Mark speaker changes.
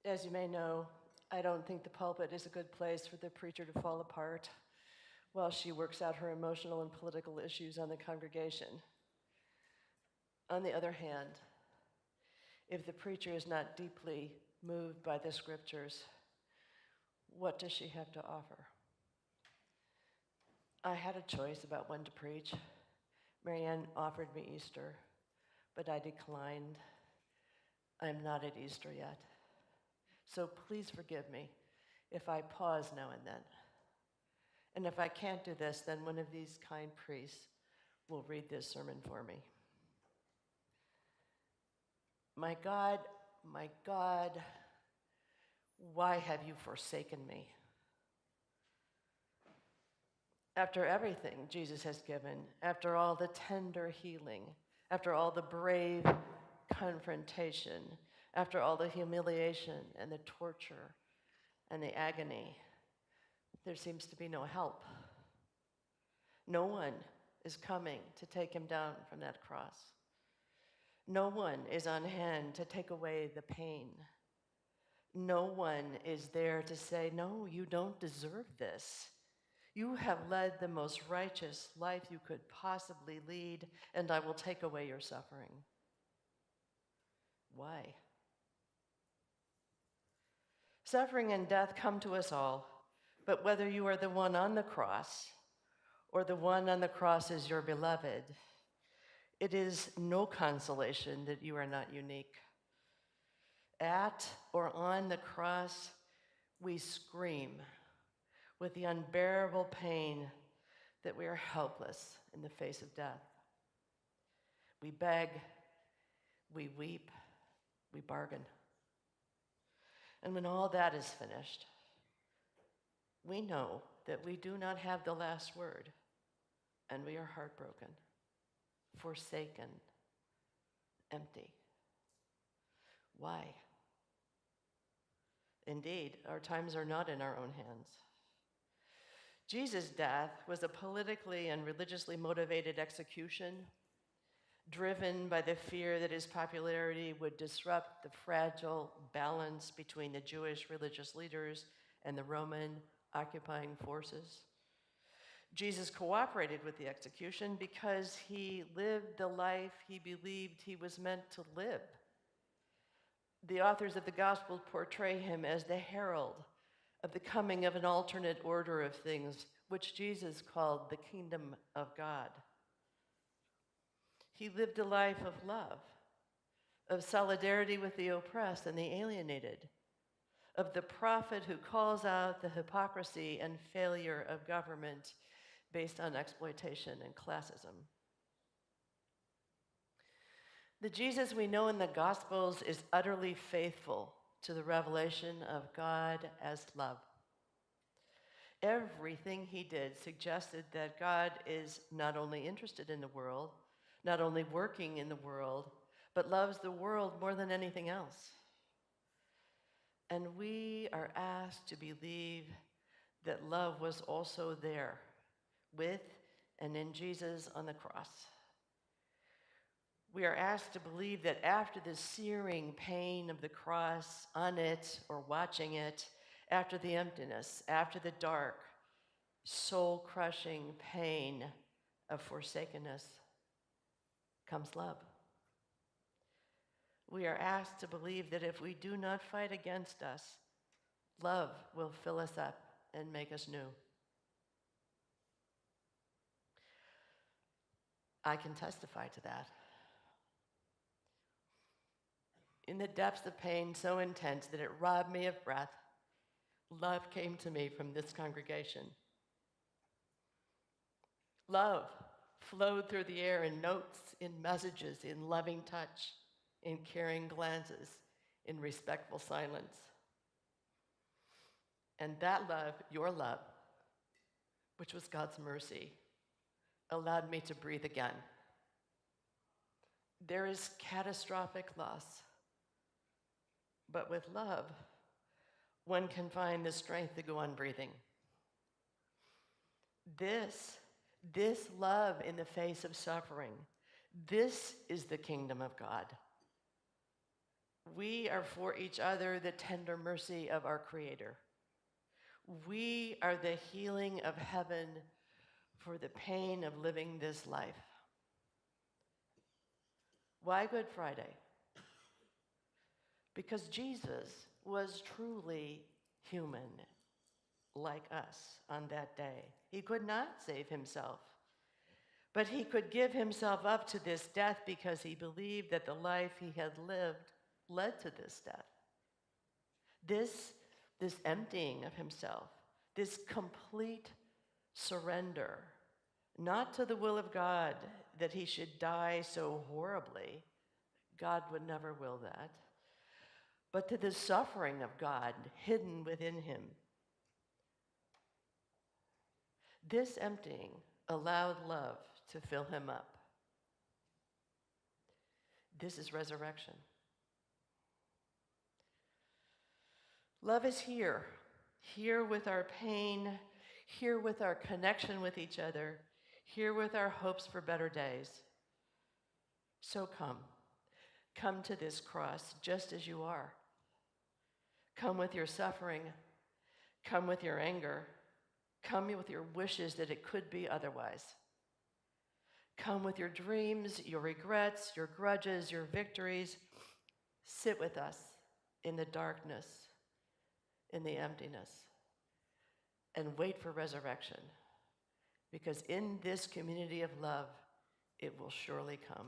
Speaker 1: As you may know, I don't think the pulpit is a good place for the preacher to fall apart while she works out her emotional and political issues on the congregation. On the other hand, if the preacher is not deeply moved by the scriptures, what does she have to offer? I had a choice about when to preach. Marianne offered me Easter, but I declined. I'm not at Easter yet. So please forgive me if I pause now and then. And if I can't do this, then one of these kind priests will read this sermon for me. My God, why have you forsaken me? After everything Jesus has given, after all the tender healing, after all the brave confrontation, after all the humiliation and the torture and the agony, there seems to be no help. No one is coming to take him down from that cross. No one is on hand to take away the pain. No one is there to say, no, you don't deserve this. You have led the most righteous life you could possibly lead, and I will take away your suffering. Why? Suffering and death come to us all, but whether you are the one on the cross or the one on the cross is your beloved, it is no consolation that you are not unique. At or on the cross, we scream with the unbearable pain that we are helpless in the face of death. We beg, we weep, we bargain. And when all that is finished, we know that we do not have the last word, and we are heartbroken, forsaken, empty. Why? Indeed, our times are not in our own hands. Jesus' death was a politically and religiously motivated execution, driven by the fear that his popularity would disrupt the fragile balance between the Jewish religious leaders and the Roman occupying forces. Jesus cooperated with the execution because he lived the life he believed he was meant to live. The authors of the Gospel portray him as the herald of the coming of an alternate order of things, which Jesus called the kingdom of God. He lived a life of love, of solidarity with the oppressed and the alienated, of the prophet who calls out the hypocrisy and failure of government based on exploitation and classism. The Jesus we know in the Gospels is utterly faithful to the revelation of God as love. Everything he did suggested that God is not only interested in the world, not only working in the world, but loves the world more than anything else. And we are asked to believe that love was also there, with and in Jesus on the cross. We are asked to believe that after the searing pain of the cross, on it or watching it, after the emptiness, after the dark, soul-crushing pain of forsakenness, comes love. We are asked to believe that if we do not fight against us, love will fill us up and make us new. I can testify to that. In the depths of pain so intense that it robbed me of breath, love came to me from this congregation. Love flowed through the air in notes, in messages, in loving touch, in caring glances, in respectful silence. And that love, your love, which was God's mercy, allowed me to breathe again. There is catastrophic loss, but with love, one can find the strength to go on breathing. This love in the face of suffering, this is the kingdom of God. We are for each other the tender mercy of our Creator. We are the healing of heaven for the pain of living this life. Why Good Friday? Because Jesus was truly human, like us on that day. He could not save himself, but he could give himself up to this death because he believed that the life he had lived led to this death. This emptying of himself, this complete surrender, not to the will of God that he should die so horribly. God would never will that. But to the suffering of God hidden within him. This emptying allowed love to fill him up. This is resurrection. Love is here with our pain, here with our connection with each other, here with our hopes for better days. So come to this cross just as you are. Come with your suffering, come with your anger, come with your wishes that it could be otherwise. Come with your dreams, your regrets, your grudges, your victories. Sit with us in the darkness, in the emptiness, and wait for resurrection. Because in this community of love, it will surely come.